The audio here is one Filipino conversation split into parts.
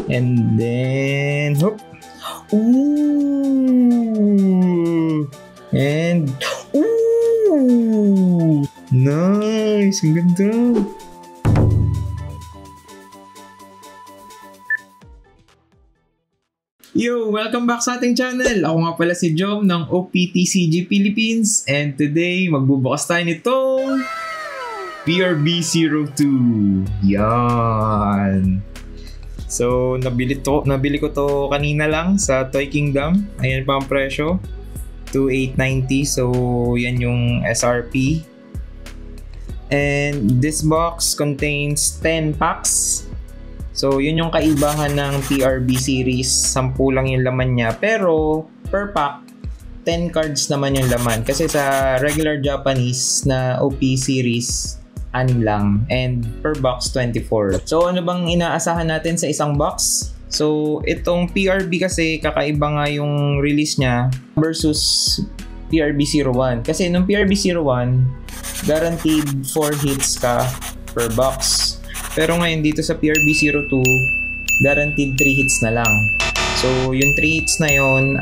And then, hoop. Ooh! And, ooh! Nice! Ang ganda! Yo! Welcome back sa ating channel! Ako nga pala si Jom ng OPTCG Philippines and today magbubukas tayo nitong PRB02. Yan! So, nabili ko to kanina lang sa Toy Kingdom. Ayan pa ang presyo. 2,890. So, yan yung SRP. And this box contains 10 packs. So, yun yung kaibahan ng PRB series. 10 lang yung laman niya. Pero, per pack, 10 cards naman yung laman. Kasi sa regular Japanese na OP series, 6 lang. And per box, 24. So, ano bang inaasahan natin sa isang box? So, itong PRB kasi, kakaiba nga yung release niya versus PRB01. Kasi nung PRB01, guaranteed 4 hits ka per box. Pero ngayon dito sa PRB02, guaranteed 3 hits na lang. So, yung 3 hits na yun,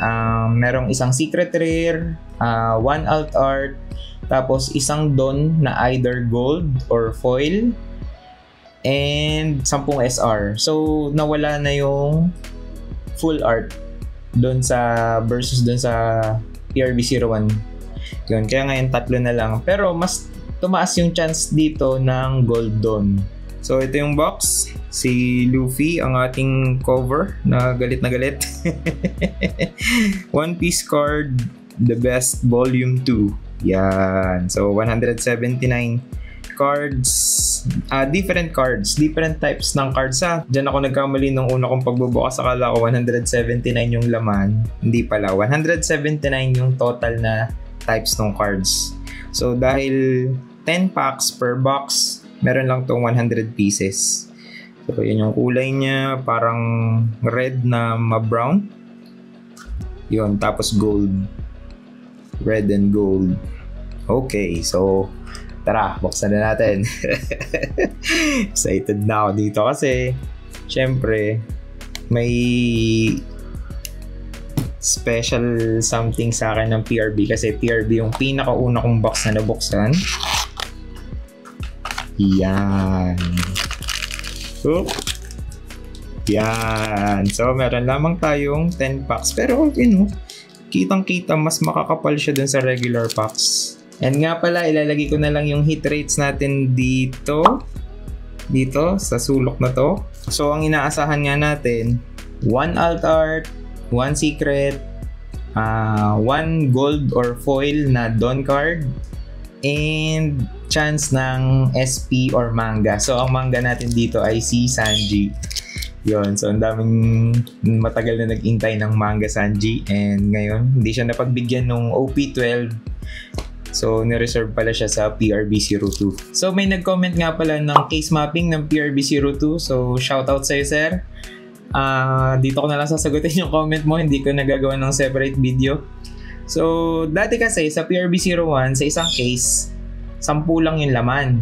merong isang secret rare, 1 alt art, tapos isang don na either gold or foil, and 10 SR. So, nawala na yung full art doon sa versus doon sa PRB01. Yun, kaya ngayon 3 na lang. Pero mas tumaas yung chance dito ng gold don. So, ito yung box. Si Luffy, ang ating cover na galit. One Piece card, The Best Volume 2. Yan. So, 179 cards. Different cards. Different types ng cards ha. Diyan ako nagkamali nung una kong pagbubukas. Akala ko 179 yung laman. Hindi pala. 179 yung total na types ng cards. So, dahil 10 packs per box, meron lang tong 100 pieces. So, yun yung kulay niya. Parang red na ma-brown. Yun. Tapos gold. Red and gold. Okay. So, tara. Buksan na natin. Excited na ako dito kasi syempre may special something sa akin ng PRB kasi PRB yung pinakauna kong box na nabuksan. Yan. So, yan. So, meron lamang tayong 10 packs. Pero, kitang-kita mas makakapal siya dun sa regular packs. And nga pala, ilalagay ko na lang yung hit rates natin dito. Dito, sa sulok na to. So, ang inaasahan nga natin, 1 alt art, 1 secret, 1 gold or foil na don card, and chance ng SP or manga. So, ang manga natin dito ay si Sanji. Yun. So, ang daming matagal na nag-intay ng manga Sanji. And ngayon, hindi siya napagbigyan ng OP12. So, nireserve pala siya sa PRB02. So, may nag-comment nga pala ng case mapping ng PRB02. So, shoutout sa'yo, sir. Dito ko na lang sasagutin yung comment mo. Hindi ko nagagawa ng separate video. So, dati kasi sa PRB01, sa isang case, 10 lang yung laman.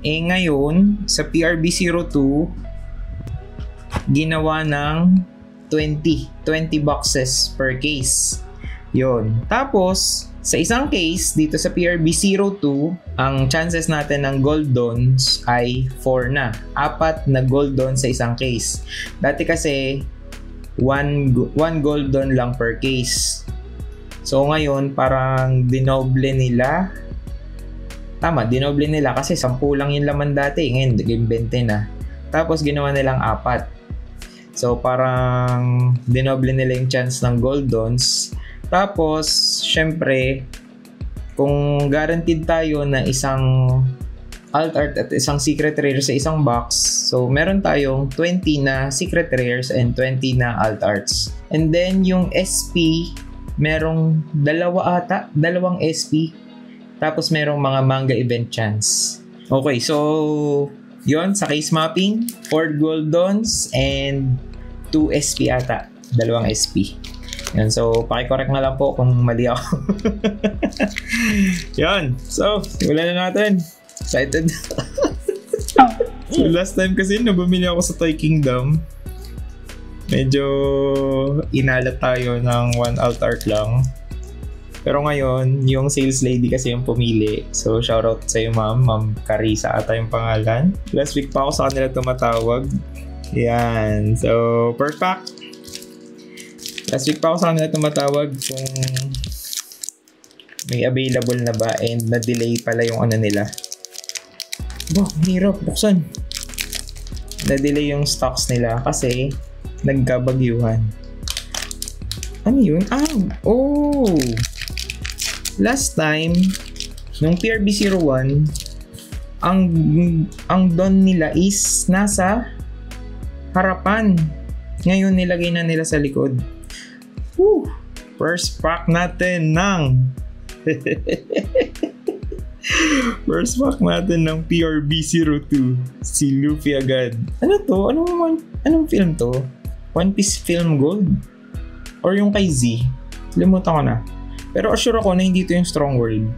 Eh ngayon, sa PRB02, ginawa ng 20 boxes per case. Yun. Tapos, sa isang case, dito sa PRB02, ang chances natin ng gold dons ay 4 na. 4 na gold don sa isang case. Dati kasi, 1 gold don lang per case. So ngayon, parang dinoble nila. Tama, dinoble nila kasi 10 lang yung laman dati. Ngayon, 20 na. Tapos ginawa nilang 4. So parang dinoble nila yung chance ng gold dons. Tapos, syempre, kung guaranteed tayo na isang alt art at isang secret rare sa isang box, so meron tayong 20 na secret rares and 20 na alt arts. And then yung SP, merong 2 SP. Tapos merong mga manga event chance. Okay, so yon sa case mapping, 4 gold dons and 2 SP ata. 2 SP. Yan, so paki-correct na lang po kung mali ako. Yan, so simulan na natin. Excited. So last time kasi nung bumili ako sa Toy Kingdom, Medyo inalat tayo ng 1 alt art lang. Pero ngayon, yung sales lady kasi yung pumili. So, shoutout sa iyo, ma'am. Ma'am Carissa ata yung pangalan. Last week pa ako sa kanila tumatawag. Yan. So, per pack. Last week pa ako sa kanila tumatawag kung may available na ba and na-delay pala yung ano nila. Hirap. Buksan. Na-delay yung stocks nila kasi nagkabagyuhan. Ano yun? Last time, nung PRB01, ang don nila is nasa harapan. Ngayon, nilagay na nila sa likod. Woo! First pack natin ng first pack natin ng PRB02. Si Luffy agad. Ano to? Anong film to? One Piece Film Gold? Or yung kay Z? Limutan ko na. Pero assure ako na hindi ito yung Strong World.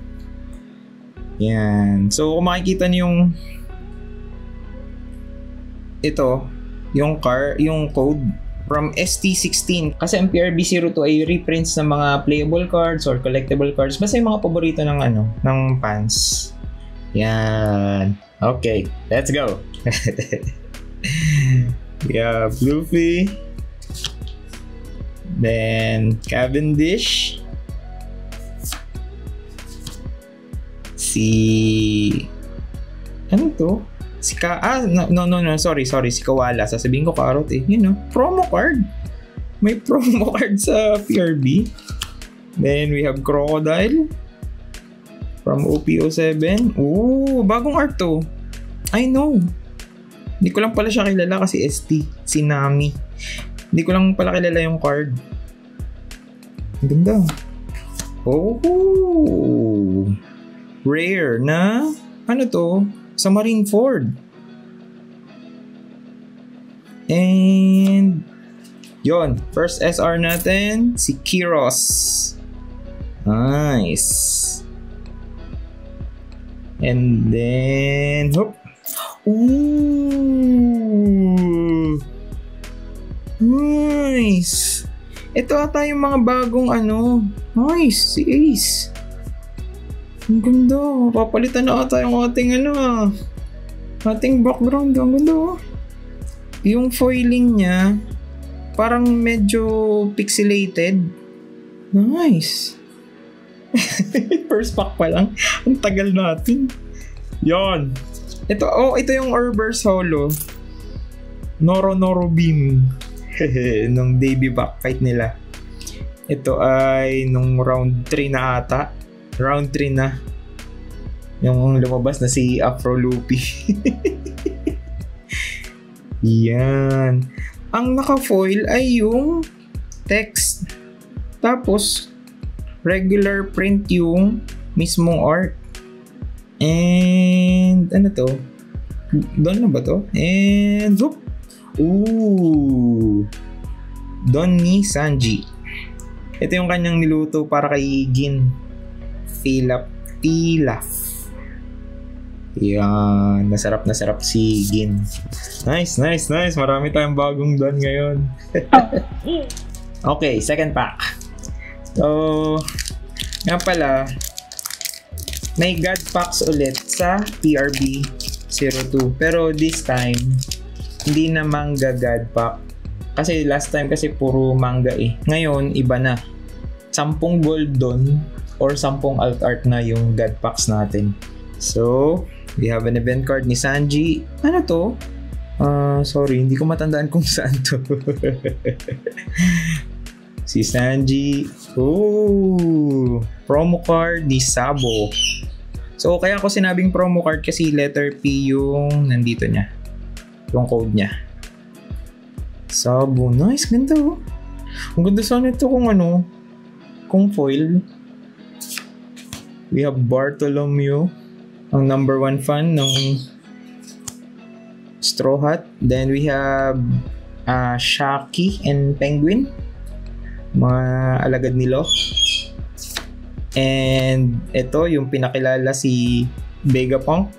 Yan. So, kung makikita niyo yung code from ST16. Kasi ang PRB02 ay reprints ng mga playable cards or collectible cards. Basta yung mga paborito ng fans. Yan. Okay, let's go. Yeah, Luffy. Then, Cavendish. Ano to? Sorry. Si Kawala. Sasabihin ko Carrot eh. Promo card. May promo card sa PRB. Then we have Crocodile. From OP07. Ooh, bagong art to. I know. Hindi ko lang pala siya kilala kasi ST. Si Nami. Hindi ko lang pala kilala yung card. Ang ganda. Oh. Rare na ano to sa Marineford. And yon, first SR natin si Kiros. Nice. And then nice. Ito ata yung mga bagong nice, si Ace. Ang ganda. Papalitan na ata yung ating ating background. Ang ganda. Yung foiling niya parang medyo pixelated. Nice. First pack pa lang. Ang tagal natin. Yon. Ito yung Urber's Holo. Noro Beam. Nung debut back fight nila. Ito ay nung round 3 na ata. Round 3 na. Yung lumabas na si Afro Luffy. Yan. Ang naka-foil ay yung text. Tapos, regular print yung mismong art. And, ano to? Doon na ba to? And, Don ni Sanji. Ito yung kanyang niluto para kay Gin. Pilaf. Yan. Nasarap si Gin. Nice. Marami tayong bagong Don ngayon. Okay, second pack. So, nga pala, may God packs ulit sa PRB02. Pero this time, hindi na manga God pack. Kasi last time kasi puro manga eh. Ngayon, iba na. 10 gold doon or 10 alt art na yung God packs natin. So, we have an event card ni Sanji. Ano to? Sorry, hindi ko matandaan kung saan to. Si Sanji. Promo card ni Sabo. So, kaya ako sinabing promo card kasi letter P yung nandito niya. Yung code niya. Sabo. Nice, ganda oh. Ang ganda sana ito kung foil. We have Bartholomew, ang number 1 fan ng Straw Hat. Then we have Shaki and Penguin, mga alagad nilo. And ito yung pinakilala si Vegapunk,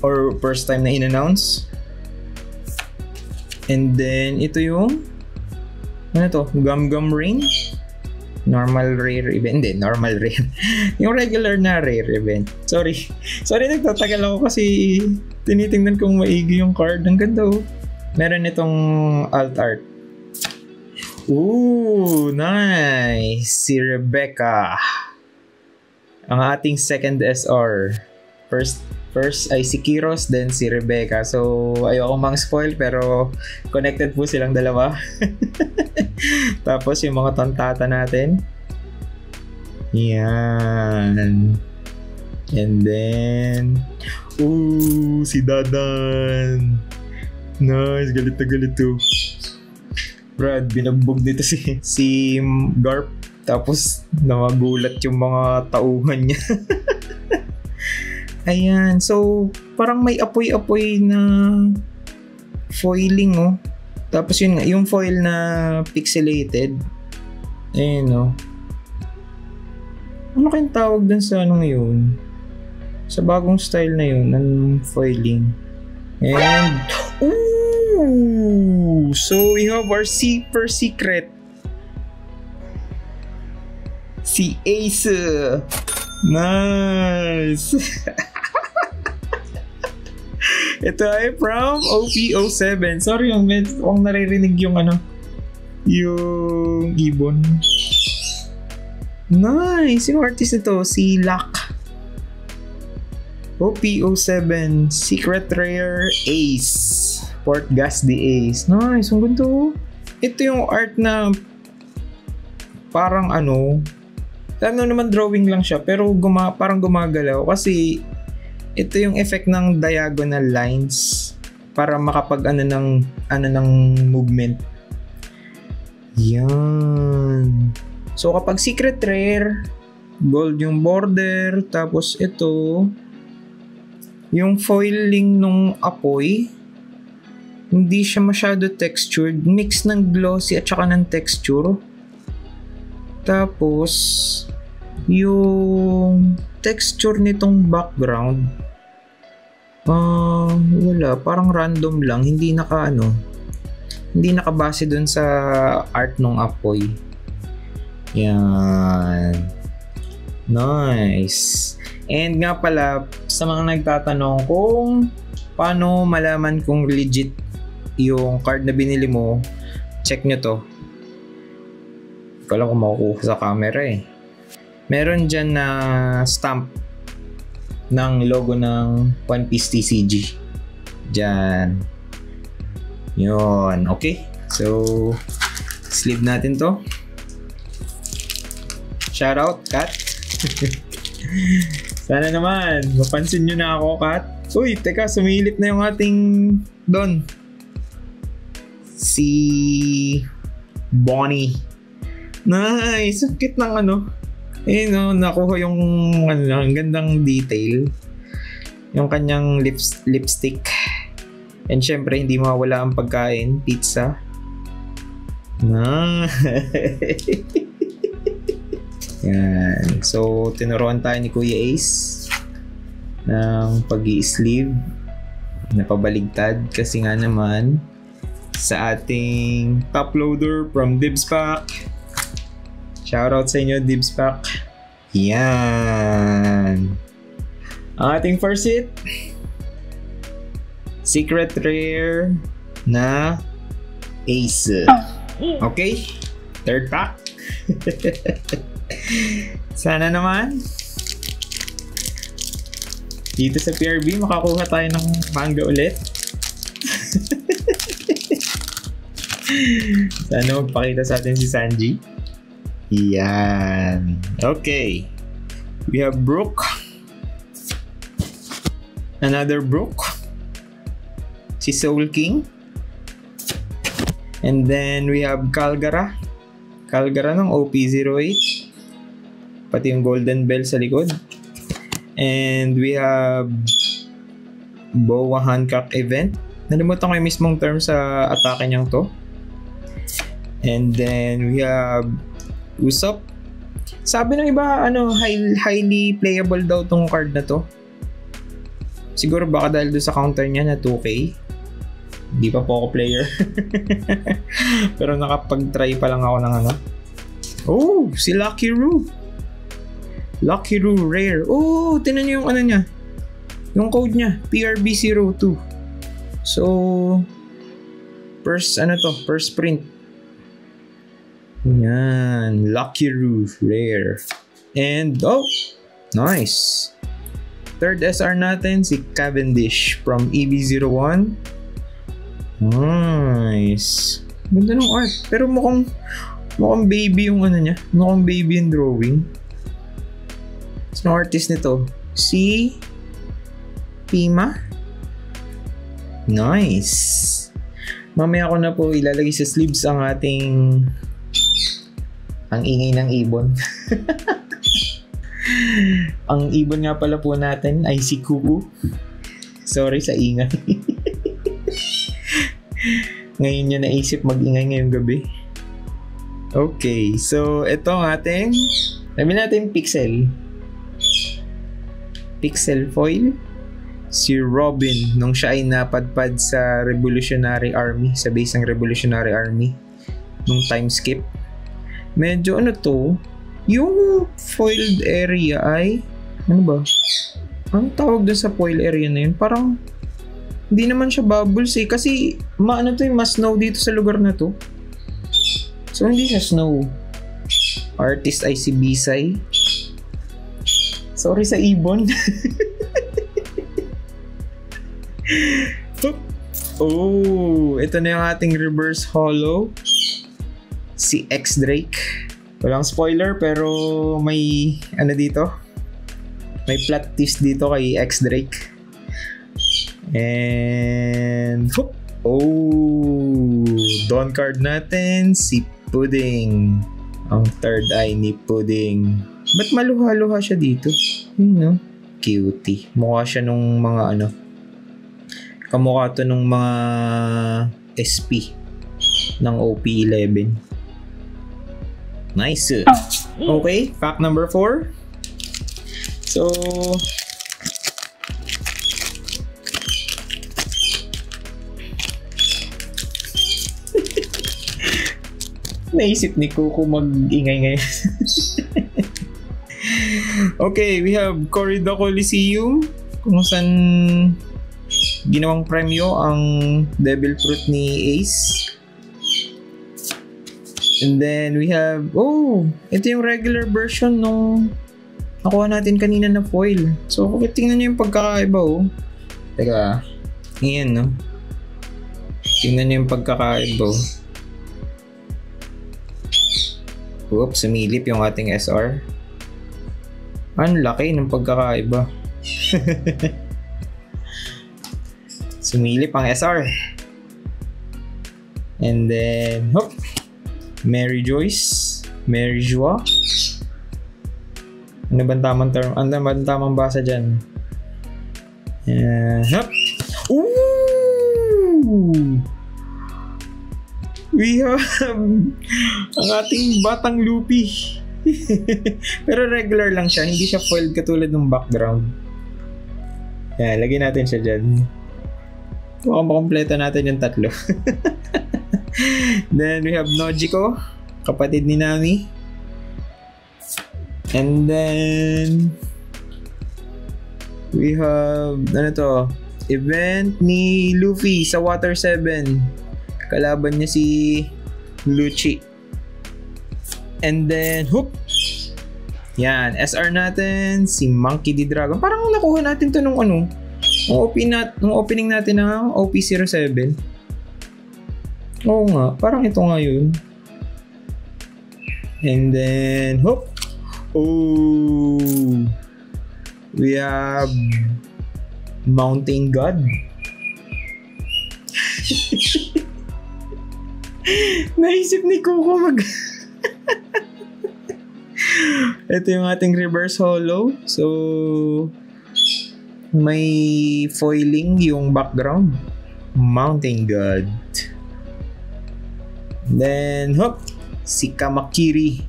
or first time na in-announce. And then ito yung Ano to? Gum Gum Rain? Normal rare event. Hindi, normal rare. Yung regular na rare event. Sorry, nagtatagal ako kasi tinitingnan kong maigi yung card. Ang ganda oh. Meron itong alt art. Ooh, nice! Si Rebecca. Ang ating second SR. First ay si Kiros, then si Rebecca. So, ayoko mang spoil pero connected po silang dalawa. Tapos yung mga tontata natin. Yan. And then, ooh, si Dadan. Nice, galit na galit to. Brad, binagbog dito si Garp. Tapos, namagulat yung mga tauhan niya. Ayan, so parang may apoy-apoy na foiling oh. Tapos yung foil na pixelated. Ayan oh. Ano kayong tawag dun sa anong yun? Sa bagong style na yun, ng foiling. And, ooh! So we have our super secret. Si Ace. Nice! Ito ay from OP07. Sorry, akong naririnig yung yung ibon. Nice! Yung artist nito, si Lak. OP07 Secret Rare Ace. Port Gas the Ace. Nice! Ang ganda. Ito yung art na parang naman drawing lang siya pero parang gumagalaw kasi ito yung effect ng diagonal lines para makapag ng movement. Yan. So kapag secret rare, gold yung border, tapos ito yung foiling nung apoy, hindi siya masyado textured, mix ng glossy at saka ng texture. Tapos yung texture nitong background wala, parang random lang, hindi nakabase dun sa art ng apoy. Yan. Nice. And nga pala, sa mga nagtatanong kung paano malaman kung legit yung card na binili mo, check nyo to. Hindi ko alam kung makukuha sa camera eh. Meron dyan na stamp ng logo ng One Piece TCG. Dyan. Yun. Okay. So, sleeve natin to. Shoutout, Kat. Sana naman, mapansin nyo na ako, Kat. Uy, teka, sumilip na yung ating Don. Si Bonnie. Nice. Ang cute ng nakuha yung ang gandang detail. Yung kanyang lipstick. And syempre, hindi mawala ang pagkain. Pizza. Yan. So, tinuruan tayo ni Kuya Ace ng pag-i-sleeve na pabaligtad kasi nga naman sa ating top loader from Dibspack. Shoutout sa inyo, Dibspack. Yan. Ang ating first hit, secret rare na Ace. Okay? Third pack. Sana naman dito sa PRB makakuha tayo ng manga ulit. Sana magpakita sa atin si Sanji. Yan. Okay. We have Brook. Another Brook. Si Soul King. And then we have Calgara. Calgara ng OP08. Pati yung Golden Bell sa likod. And we have Boa Hancock event. Nalimutan ko yung mismong term sa atake niyang to. And then we have Usopp. Sabi ng iba, highly playable daw tong card na to. Siguro baka dahil doon sa counter niya na 2K. Hindi pa po ako player. Pero nakapag-try pa lang ako ng ano. Oh, si Lucky Roo. Lucky Roo rare. Oh, tinan niyo yung ano niya. Yung code niya, PRB02. So, first print. Yan, Lucky Roo rare. And, oh, nice. Third SR natin, si Cavendish from EB01. Nice. Ganda ng art. Pero mukhang baby yung ano niya. Mukhang baby yung drawing. Sino artist nito? Si Pima. Nice. Mamaya ko na po ilalagay sa sleeves ang ating ingay ng ibon. Ang ibon nga pala po natin ay si Kuku. Sorry sa ingay. Ngayon niya naisip mag-ingay ngayong gabi. Okay, so ito ang ating sabi natin pixel foil. Si Robin nung siya ay napadpad sa Revolutionary Army, sa base ng Revolutionary Army nung time skip. Medyo ano to, yung foiled area ay ano ba? Anong tawag doon sa foil area na yun? Parang hindi naman siya bubbles eh, kasi maano to yung mas snow dito sa lugar na to. So hindi siya snow. Artist ay si Bisay. Sorry sa ibon. Oh, ito na yung ating reverse holo. Si X Drake. Walang spoiler pero may ano dito. May plot twist dito kay X Drake. And oh, Dawn card natin si Pudding. Ang third eye ni Pudding. Ba't maluha-luha siya dito? Yun no? Cutie. Mukha siya nung mga ano. Kamukha to nung mga SP ng OP11. Nice. Okay, fact number 4. So, naisip ni Kuko mag-ingay ngayon. Okay, we have Corrida Coliseum, kung saan ginawang premyo ang Devil Fruit ni Ace. And then we have, oh, ito yung regular version nung nakuha natin kanina na foil. So, tingnan nyo yung pagkakaiba, oh. Teka, ngayon, no? Tingnan nyo yung pagkakaiba, oh. Oops, sumilip yung ating SR. Ang laki ng pagkakaiba. Sumilip ang SR. And then, hop! Mary Joyce. Mary Joa. Ano bang tamang term? Ano bang tamang basa dyan? Hop! Ooh! We have ang ating batang Luffy. Pero regular lang siya. Hindi siya foiled katulad ng background. Yan, lagyan natin siya dyan. Mukhang makompleto natin yung tatlo. Then we have Nojiko, kapatid ni Nami. And then we have ano to, event ni Luffy sa Water 7. Kalaban niya si Lucci. And then hoop. Yan, SR natin si Monkey D. Dragon. Parang nakuha natin to nung ano, nung opening natin ng OP07. Oo nga, parang ito nga yun. And then, hop! Oh! We have Mountain God. Naisip ni Kuko mag... Ito yung ating reverse holo. So, may foiling yung background. Mountain God. Then, hop! Si Kamakiri.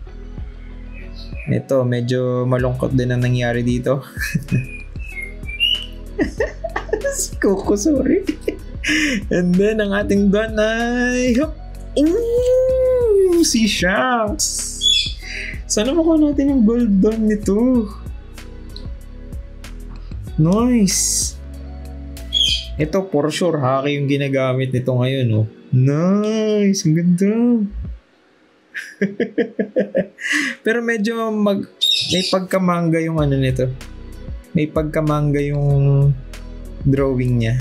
Ito, medyo malungkot din ang nangyari dito. Si Coco, sorry. And then, ang ating Don ay... Ooh! Si Shanks! Sana makuha natin yung gold Don nito. Nice! Ito, for sure, haki yung ginagamit nito ngayon, oh. Nice! Ang ganda! Pero medyo may pagkamanga yung ano nito. May pagkamanga yung drawing niya.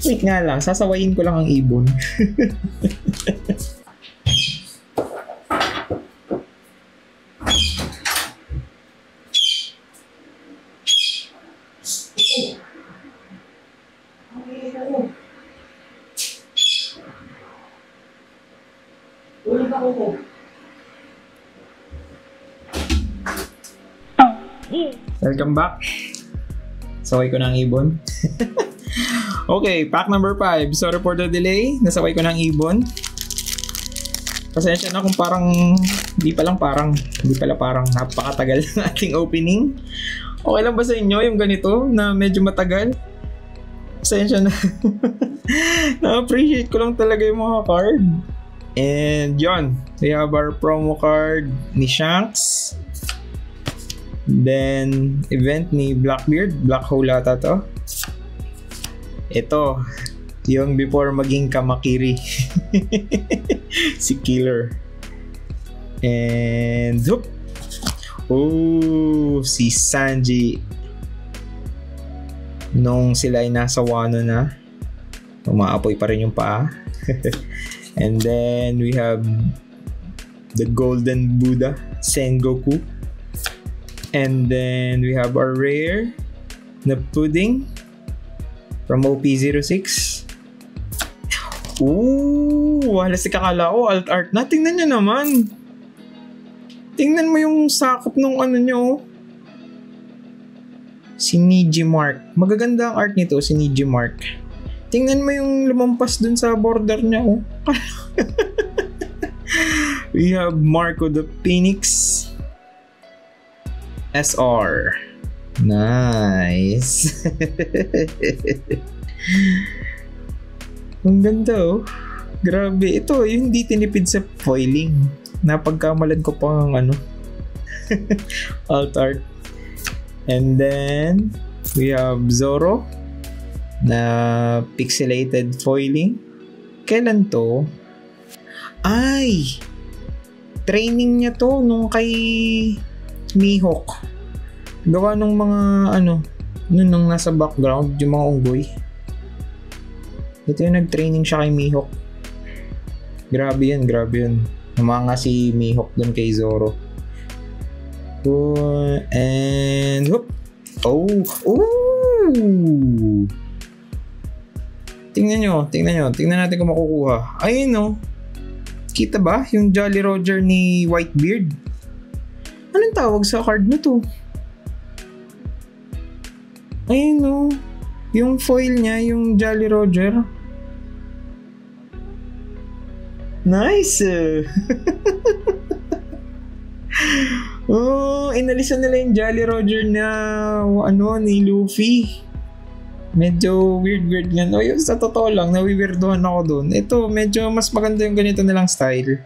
Wait nga lang, sasawayin ko lang ang ibon. Welcome back. Saway ko na ang ibon. Okay, pack number 5. Sorry for the delay. Nasaway ko na ang ibon. Pasensya na kung hindi pala parang napakatagal ng ating opening. Okay lang ba sa inyo yung ganito na medyo matagal? Pasensya na. Na-appreciate ko lang talaga yung mga card. And yon, we have our promo card ni Shanks. Then, event ni Blackbeard. Black Hole ata to. Ito, yung before maging Kamakiri. Si Killer. And, whoop! Oh, si Sanji. Nung sila ay nasa Wano na. Umaapoy pa rin yung paa. And then, we have the Golden Buddha, Sengoku. And then we have our rare na pudding from OP06. Ooh, wala si kakala ko alt art na. Tingnan nyo naman. Tingnan mo yung sakop nung ano nyo. Si Niji Mark. Magaganda ang art nito, si Niji Mark. Tingnan mo yung lumampas dun sa border niya. Oh. We have Marco the Phoenix. SR. Nice. Ang ganda oh. Grabe. Ito, yung hindi tinipid sa foiling. Napagkamalan ko pa ang ano. Alt art. And then, we have Zoro na pixelated foiling. Kailan to? Ay! Training niya to nung kay Mihawk. Gawa nung mga ano, nung nasa background, yung mga unggoy. Ito yung nag-training siya kay Mihawk. Grabe yan, grabe yun. Humanga si Mihawk dun kay Zoro. And whoop. Oh! Tingnan natin kung makukuha. Ayun no. Kita ba yung Jolly Roger ni Whitebeard? Anong tawag sa card na to? Ayun no. Yung foil niya, yung Jolly Roger. Nice! Oh, inalisan nila yung Jolly Roger na ni Luffy. Medyo weird nga. No, yun, sa totoo lang, nawiwirdohan ako dun. Ito, medyo mas maganda yung ganito nilang style.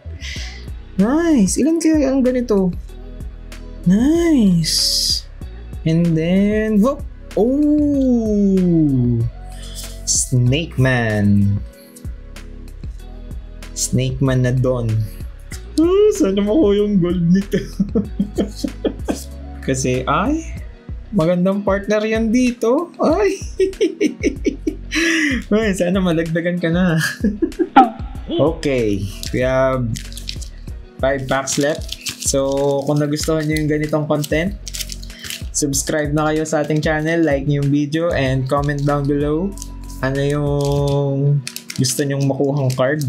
Nice! Ilan kaya ang ganito? Nice! And then, whoop! Oh! Snake Man. Snake Man na Don. Sana makuha yung gold nito. Kasi, magandang partner yan dito. Ay! Sana malagdagan ka na. Okay. We have 5 packs left. So, kung nagustuhan nyo yung ganitong content, subscribe na kayo sa ating channel, like nyo yung video, and comment down below ano yung gusto nyong makuhang card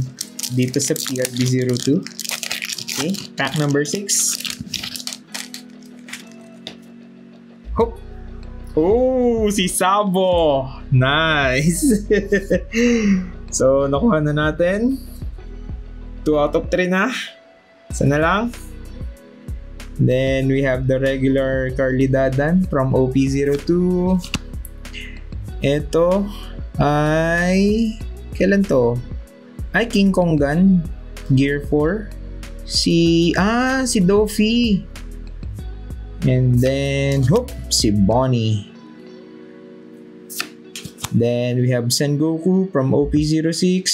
dito sa PRB02. Okay, pack number 6. Hop! Oh, si Sabo! Nice! So, nakuha na natin. 2 out of 3 na. Sana lang. Then, we have the regular Carly Dadan from OP02. Ito ay... Kailan to? Ay, King Kong Gun. Gear 4. Si Doffy. And then, si Bonnie. Then, we have Sengoku from OP06.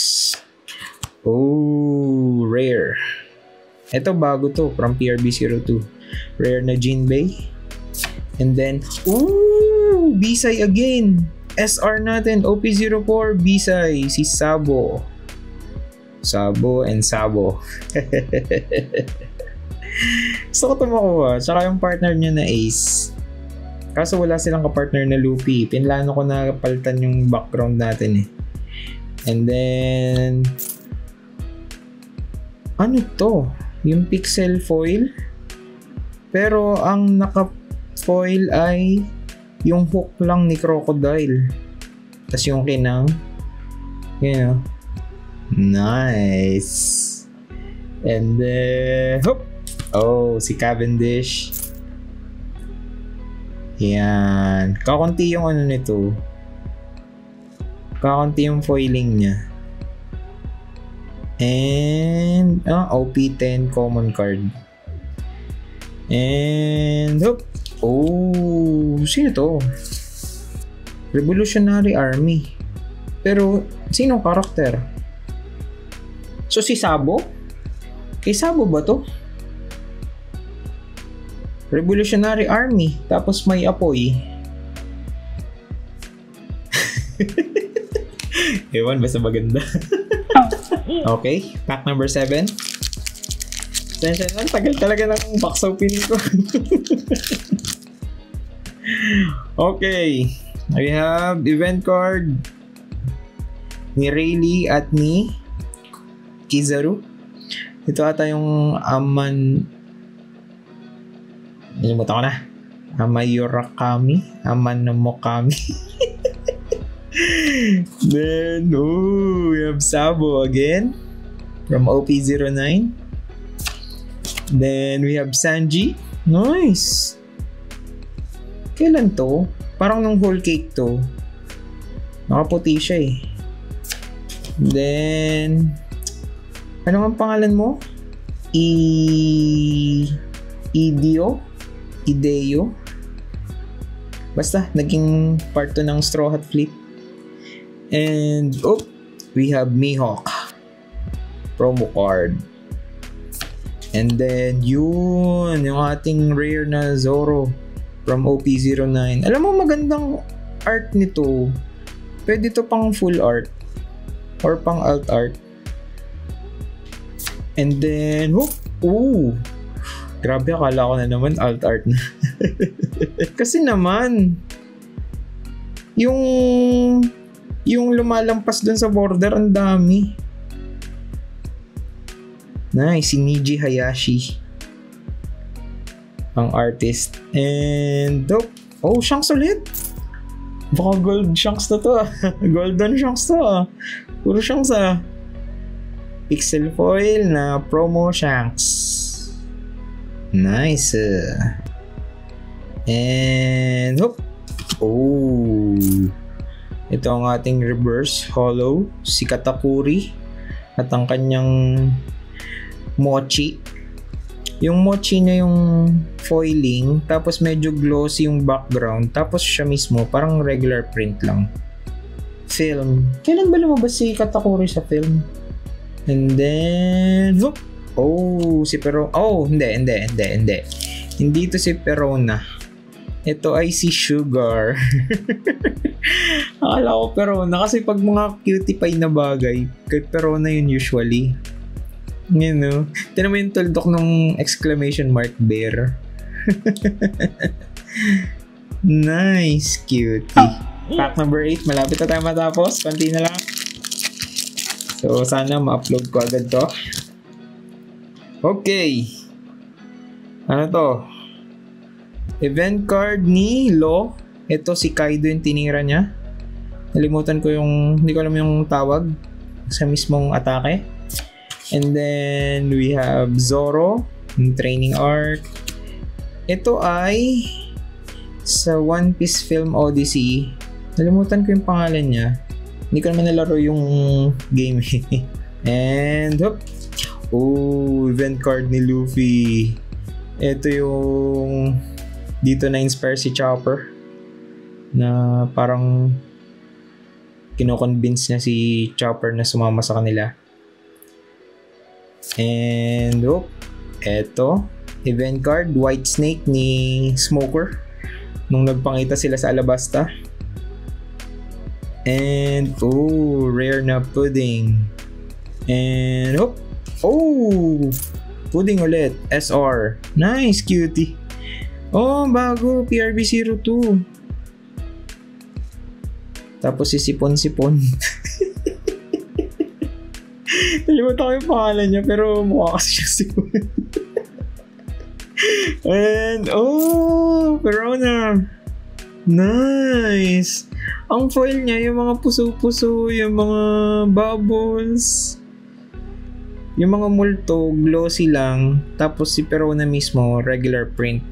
Oh, rare. Ito, bago to. From PRB02. Rare na Jinbei. And then, Bisay again. SR natin, OP04, Bisay, si Sabo. Sabo and Sabo. Gusto ko ito makuha. Tsaka yung partner niya na Ace. Kaso wala silang kapartner na Luffy. Pinlano ko na palitan yung background natin eh. And then... Ano to? Yung pixel foil? Pero ang naka-foil ay... yung hook lang ni Crocodile. Tapos yung kinang. You know. Nice. And then... si Cavendish. Yan. Kakunti yung ano nito. Kakunti yung foiling niya. And... OP10 common card. And... sino to? Revolutionary Army. Pero, sinong karakter? So, si Sabo? Kay Sabo ba to? Revolutionary Army. Tapos may apoy. Ewan, basta maganda. Okay, pack number 7. Tagal talaga ng box opening ko. Okay, we have event card ni Rayleigh at ni Kizaru. Ito ata yung nalimutan ko na. Amayorakami. Amanomokami. Then, we have Sabo again from OP09. Then, we have Sanji. Nice. Kailan to? Parang nung whole cake to. Nakaputi siya eh. Then, ano ang pangalan mo? Ideo? Basta, naging part to ng Straw Hat Fleet. And, we have Mihawk. Promo card. And then, yung ating rare na Zoro from OP09. Alam mo, magandang art nito. Pwede to pang full art or pang alt art. And then, grabe, akala ko na naman alt art na. Kasi naman, yung lumalampas dun sa border, ang dami. Nice, si Niji Hayashi ang artist. And Shanks ulit. Baka gold Shanks na to. Golden Shanks to. Puro Shanks Pixel foil na promo Shanks. Nice. And ito ang ating reverse hollow, si Katakuri at ang kanyang mochi. Yung mochi niya yung foiling, tapos medyo glossy yung background, tapos siya mismo parang regular print lang. Film. Kailan ba lumabas si Katakuri sa film? And then si Perona. Hindi. Hindi to si Perona. Ito ay si Sugar. Akala ko Perona kasi pag mga cutie pie na bagay, kay Perona yun usually. You know, tinan mo yung tuldok ng exclamation mark bear. Nice, cutie. Pack number 8, malapit na tayo matapos. Konti na lang. So, sana ma-upload ko agad to. Okay. Ano to? Event card ni Lo. Ito si Kaido yung tinira niya. Nalimutan ko hindi ko alam yung tawag sa mismong atake. And then we have Zoro, yung training arc. Ito ay sa One Piece Film Odyssey. Nalimutan ko yung pangalan niya. Hindi ko naman nalaro yung game. And, hop. Oh, event card ni Luffy. Ito yung dito na-inspire si Chopper na parang kino-convince niya si Chopper na sumama sa kanila. And, oh, eto. Event card, White Snake ni Smoker nung nagpangita sila sa Alabasta. And, oh, rare na Pudding. And, oh, Pudding ulit, SR. Nice, cutie. Oh, bago, PRB02. Tapos si Sipon-Sipon. Nalimutan ko yung pangalan niya, pero mukha kasi siya Sipon. And, oh, Perona. Nice. Ang foil niya, yung mga puso-puso, yung mga bubbles, yung mga multo, glossy lang. Tapos si Perona mismo, regular print.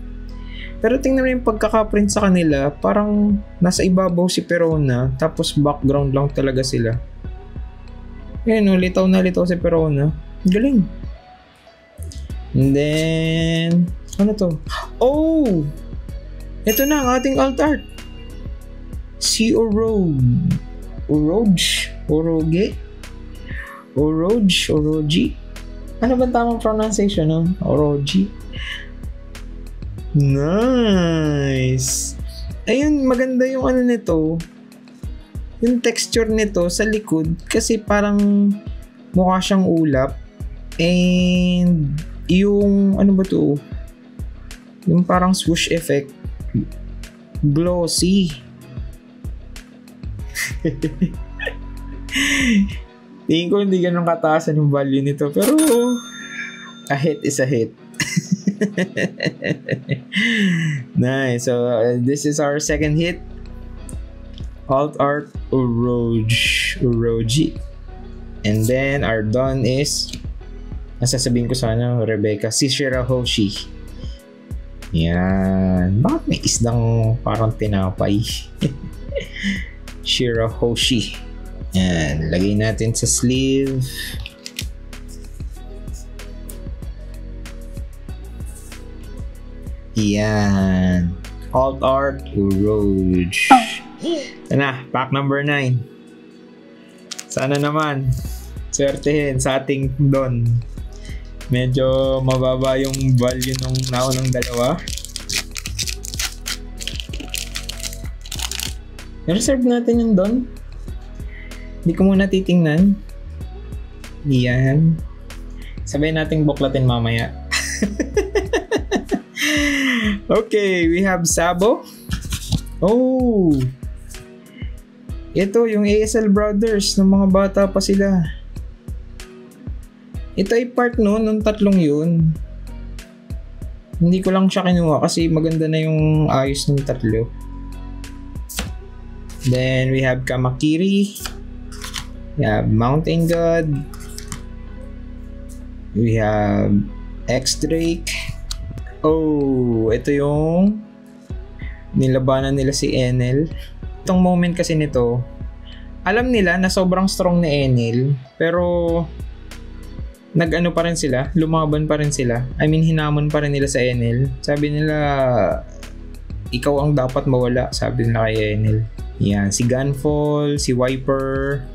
Pero tingnan mo yung pagkaka-print sa kanila, parang nasa ibabaw si Perona, tapos background lang talaga sila. Ayan, litaw na litaw si Perona. Galing. And then, ano to? Oh! Ito na ang ating alt art. Si Oroge. Ano ba tamang pronunciation nun? Oroge. Nice. Ayun, maganda yung ano nito. Yung texture nito sa likod kasi parang mukha siyang ulap. And yung ano ba to? Yung parang swoosh effect. Glossy. Tingin ko hindi ganun kataasan yung value nito. Pero a hit is a hit. Nice. So this is our second hit. Alt art Oroge. And then our done is nasasabihin ko sana Rebecca si Shirahoshi. Yan. Bakit may isdang parang tinapay? Shirahoshi. Yan. Lagay natin sa sleeve. Yan. Alt art Oroge. Ito na. Pack number 9. Sana naman swertehin sa ating Don. Medyo mababa yung value nung naunang dalawa. I-reserve natin yung Don. Hindi ko muna titingnan. Yan. Sabay nating buklatin mamaya. Okay, we have Sabo. Oh! Ito, yung ASL Brothers, ng mga bata pa sila. Ito ay part nung tatlong yun. Hindi ko lang siya kinuha kasi maganda na yung ayos ng tatlo. Then we have Kamakiri. We have Mountain God. We have X-Drake. Oh, ito yung nilabanan nila si Enel. Itong moment kasi nito, alam nila na sobrang strong ni Enel, pero nag-ano pa rin sila, lumaban pa rin sila. I mean, hinamon pa rin nila sa Enel. Sabi nila, ikaw ang dapat mawala, sabi nila kay Enel. Yan, si Gunfall, si Viper,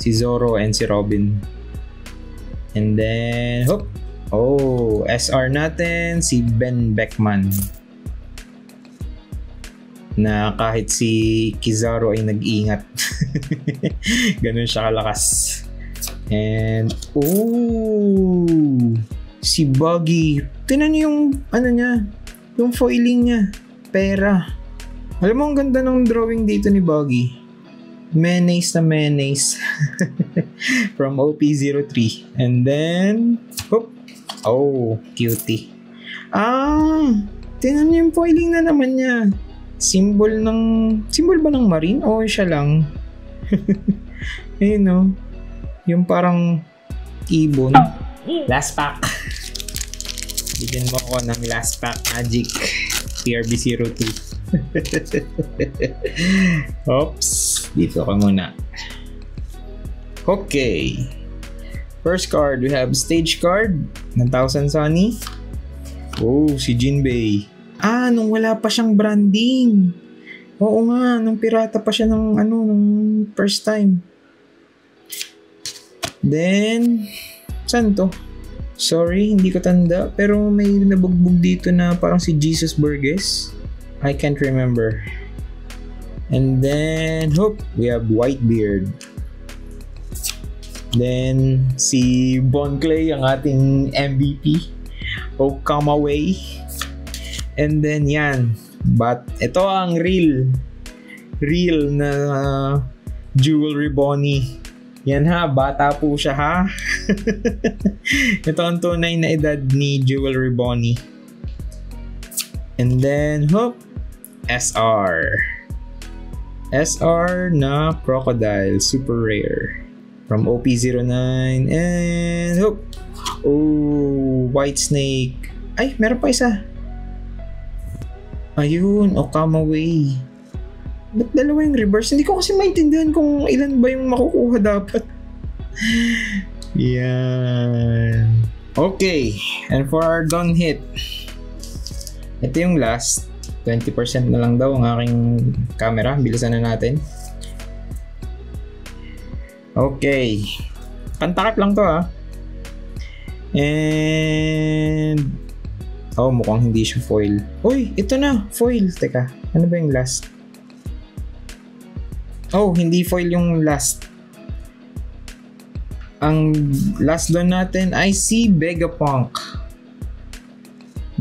si Zoro, and si Robin. And then, hop! Oh, SR natin, si Ben Beckman. Na kahit si Kizaru ay nag-iingat. Ganun siya kalakas. And, oh, si Buggy. Tingnan niyo yung, ano niya, yung foiling niya. Pera. Alam mo, ang ganda ng drawing dito ni Buggy. Mayonnaise na mayonnaise. From OP03. And then, whoop. Oh, cutie. Tingnan niyo yung foiling na naman niya. Symbol ba ng marine? O siya lang? Ayun no. Yung parang ibon. Last pack. Bigyan mo ako ng last pack magic PRB02. Oops. Dito ka muna. Okay. First card, we have stage card ng Thousand Sunny. Oh, si Jinbei. Ah, nung wala pa siyang branding. Oo nga, nung pirata pa siya nung first time. Then, saan to? Sorry, hindi ko tanda. Pero may nabugbog dito na parang si Jesus Burgess. I can't remember. And then, we have Whitebeard. Then, si Bon Clay, ang ating MVP. Okamaway. And then, yan. But, ito ang real na Jewelry Bonnie. Yan ha, bata po siya ha. Ito ang tunay na edad ni Jewelry Bonnie. And then, SR. SR na Crocodile, super rare. From OP09 and White Snake. Ay, meron pa isa. Ayun, Okamaway. Ba't dalawa yung reverse? Hindi ko kasi maintindihan kung ilan ba yung makukuha dapat. Yan. Okay, and for our done hit, ito yung last. 20% na lang daw ang aking camera. Bilisan na natin. Okay. Pantakip lang to ha. And mukhang hindi siya foil. Uy, ito na, foil. Teka, ano ba yung last? Hindi foil yung last. Ang last doon natin ay si Vegapunk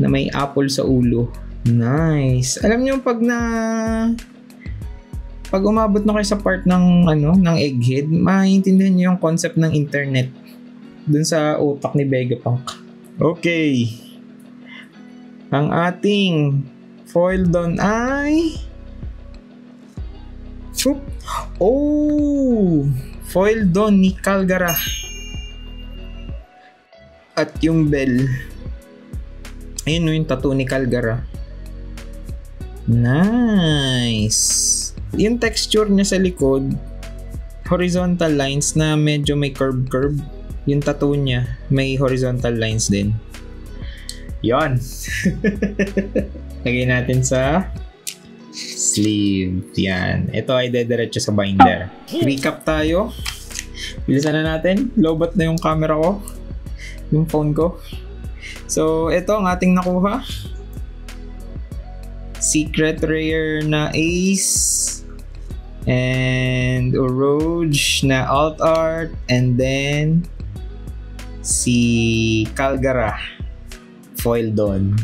na may apple sa ulo. Nice. Alam niyo pag umabot na kayo sa part ng egghead, maintindihan niyo yung concept ng internet dun sa utak ni Vegapunk. Okay. Ang ating foil doon ay foil doon ni Calgara. At yung bell, ayun yung tattoo ni Calgara. Nice. Yung texture niya sa likod, horizontal lines na medyo may curve. Yung tattoo niya, may horizontal lines din. Yon. Lagay natin sa sleeve. Yan. Ito ay dediretso sa binder. Recap tayo. Bilisan na natin. Lowbat na yung camera ko. Yung phone ko. So, ito ang ating nakuha. Secret rare na Ace. And Oroge na alt art. And then si Calgara foil doon.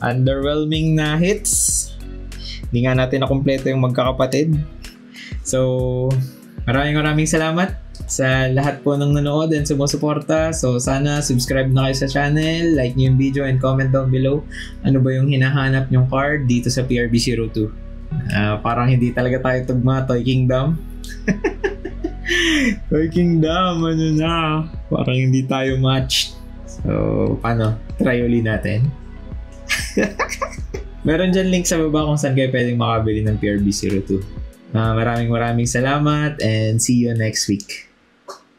Underwhelming na hits. Hindi nga natin nakumpleto yung magkakapatid. So, maraming salamat sa lahat po ng nanood and sumusuporta. So, sana subscribe na kayo sa channel, like nyo yung video, and comment down below ano ba yung hinahanap nyong card dito sa PRB02. Parang hindi talaga tayo tugma, Toy Kingdom. Toy Kingdom, parang hindi tayo matched. So, paano? Try uli natin. Meron dyan link sa baba kung saan kayo pwedeng makabili ng PRB02. Maraming salamat and see you next week.